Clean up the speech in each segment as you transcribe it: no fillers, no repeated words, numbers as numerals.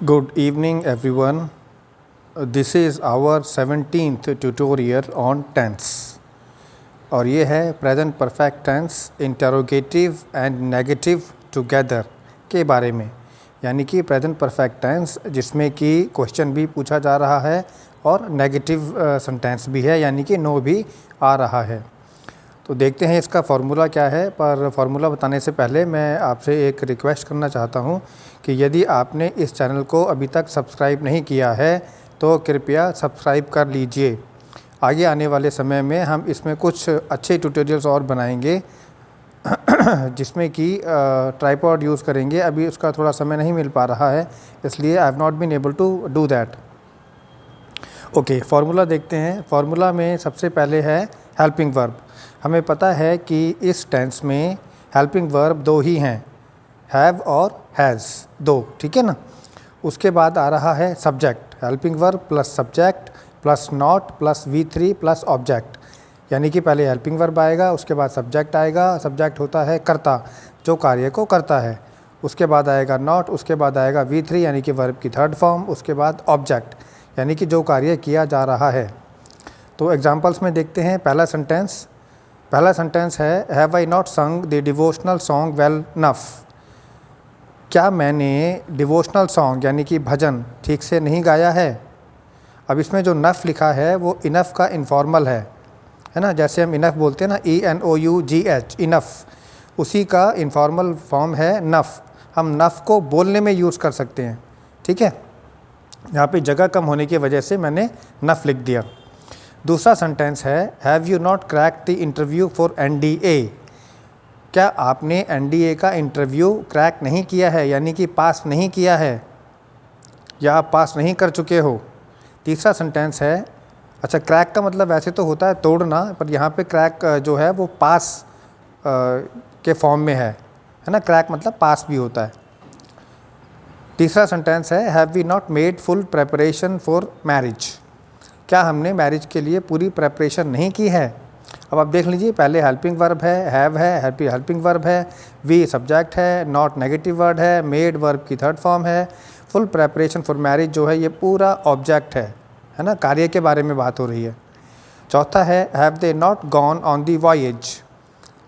Good evening everyone. This is our 17th tutorial on tense और ये है present perfect tense interrogative and negative together के बारे में, यानी कि प्रेजेंट परफेक्ट टेंस जिसमें कि क्वेश्चन भी पूछा जा रहा है और नेगेटिव सेंटेंस भी है, यानी कि नो भी आ रहा है। तो देखते हैं इसका फार्मूला क्या है। पर फार्मूला बताने से पहले मैं आपसे एक रिक्वेस्ट करना चाहता हूं कि यदि आपने इस चैनल को अभी तक सब्सक्राइब नहीं किया है तो कृपया सब्सक्राइब कर लीजिए। आगे आने वाले समय में हम इसमें कुछ अच्छे ट्यूटोरियल्स और बनाएंगे जिसमें कि ट्राइपॉड यूज़ करेंगे। अभी उसका थोड़ा समय नहीं मिल पा रहा है, इसलिए I have not been able to do that. Okay, formula देखते हैं। फार्मूला में सबसे पहले है हेल्पिंग वर्ब। हमें पता है कि इस टेंस में हेल्पिंग वर्ब दो ही हैं, हैव और हैज़, दो, ठीक है ना। उसके बाद आ रहा है subject, helping verb plus subject plus not plus V3 plus object, यानी कि पहले हेल्पिंग वर्ब आएगा, उसके बाद सब्जेक्ट आएगा। सब्जेक्ट होता है कर्ता, जो कार्य को करता है। उसके बाद आएगा नॉट, उसके बाद आएगा V3 यानी कि वर्ब की थर्ड फॉर्म, उसके बाद ऑब्जेक्ट यानी कि जो कार्य किया जा रहा है। तो एग्जांपल्स में देखते हैं। पहला सेंटेंस है have I not sung the devotional song well enough. क्या मैंने डिवोशनल सॉन्ग यानी कि भजन ठीक से नहीं गाया है। अब इसमें जो नफ़ लिखा है वो इनफ़ का इनफॉर्मल है ना। जैसे हम इनफ़ बोलते हैं ना, ENOUGH, इनफ़, उसी का इनफॉर्मल फॉर्म है नफ़। हम नफ़ को बोलने में यूज़ कर सकते हैं, ठीक है। यहाँ पे जगह कम होने की वजह से मैंने नफ़ लिख दिया। दूसरा सेंटेंस है have you not crack the interview for NDA। क्या आपने NDA का इंटरव्यू क्रैक नहीं किया है, यानी कि पास नहीं किया है या आप पास नहीं कर चुके हो। तीसरा सेंटेंस है, अच्छा क्रैक का मतलब वैसे तो होता है तोड़ना, पर यहाँ पे क्रैक जो है वो पास के फॉर्म में है ना। क्रैक मतलब पास भी होता है। तीसरा सेंटेंस है have we not made full preparation for marriage. क्या हमने मैरिज के लिए पूरी प्रेपरेशन नहीं की है। अब आप देख लीजिए, पहले हेल्पिंग वर्ब है, हैव है, हेल्पिंग वर्ब है, वी सब्जेक्ट है, नॉट नेगेटिव वर्ड है, मेड वर्ब की थर्ड फॉर्म है, फुल प्रेपरेशन फॉर मैरिज जो है ये पूरा ऑब्जेक्ट है ना, कार्य के बारे में बात हो रही है। चौथा है have they not gone on the voyage.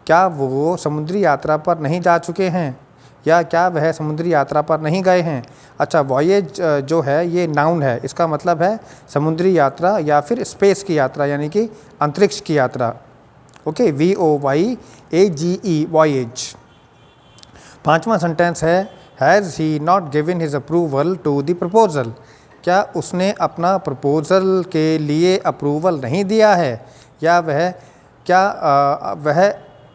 क्या वो समुद्री यात्रा पर नहीं जा चुके हैं या क्या वह समुद्री यात्रा पर नहीं गए हैं। अच्छा, वॉयेज जो है ये नाउन है, इसका मतलब है समुद्री यात्रा या फिर स्पेस की यात्रा, यानी कि अंतरिक्ष की यात्रा। Okay, VOYAGE, voyage. पांचवा सेंटेंस है has he not given his approval to the proposal. क्या उसने अपना प्रपोजल के लिए अप्रूवल नहीं दिया है या वह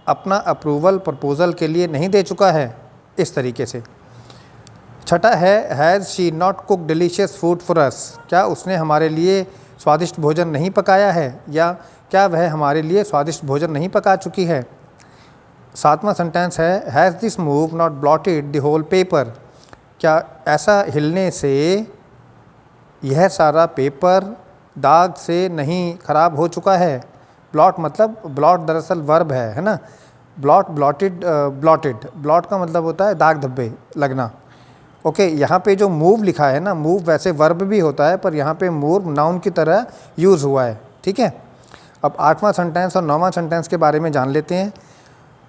अपना अप्रूवल प्रपोजल के लिए नहीं दे चुका है, इस तरीके से। छठा है has she not cook delicious food for us. क्या उसने हमारे लिए स्वादिष्ट भोजन नहीं पकाया है या क्या वह हमारे लिए स्वादिष्ट भोजन नहीं पका चुकी है। सातवां सेंटेंस है has this move not blotted the whole paper. क्या ऐसा हिलने से यह सारा पेपर दाग से नहीं ख़राब हो चुका है। ब्लॉट मतलब, ब्लॉट दरअसल वर्ब है ना। ब्लॉट, ब्लॉटेड, ब्लॉट का मतलब होता है दाग धब्बे लगना। ओके, यहाँ पे जो मूव लिखा है ना, मूव वैसे वर्ब भी होता है पर यहाँ पे मूव नाउन की तरह यूज़ हुआ है, ठीक है। अब आठवां सेंटेंस और नौवां सेंटेंस के बारे में जान लेते हैं।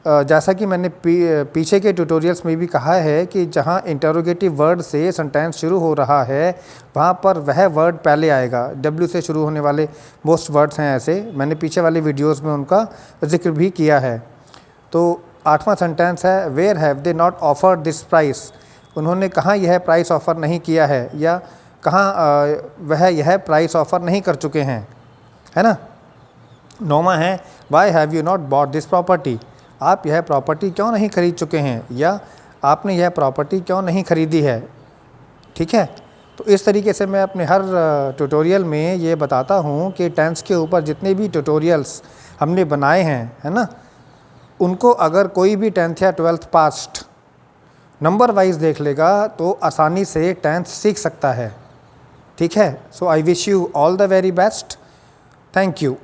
जैसा कि मैंने पीछे के ट्यूटोरियल्स में भी कहा है कि जहाँ इंटरोगेटिव वर्ड से सेंटेंस शुरू हो रहा है वहाँ पर वह वर्ड पहले आएगा। W से शुरू होने वाले मोस्ट वर्ड्स हैं ऐसे, मैंने पीछे वाले वीडियोज़ में उनका जिक्र भी किया है। तो आठवां सेंटेंस है where have they not offered this price. उन्होंने कहाँ यह प्राइस ऑफ़र नहीं किया है या कहाँ वह यह प्राइस ऑफ़र नहीं कर चुके हैं, है ना। नौवां है why have you not bought this property. आप यह प्रॉपर्टी क्यों नहीं खरीद चुके हैं या आपने यह प्रॉपर्टी क्यों नहीं खरीदी है, ठीक है। तो इस तरीके से मैं अपने हर ट्यूटोरियल में ये बताता हूँ कि टेंस के ऊपर जितने भी ट्यूटोरियल्स हमने बनाए हैं, है ना, उनको अगर कोई भी 10th या 12th पास्ट नंबर वाइज देख लेगा तो आसानी से टेंस सीख सकता है, ठीक है। So I wish you all the very best. Thank you.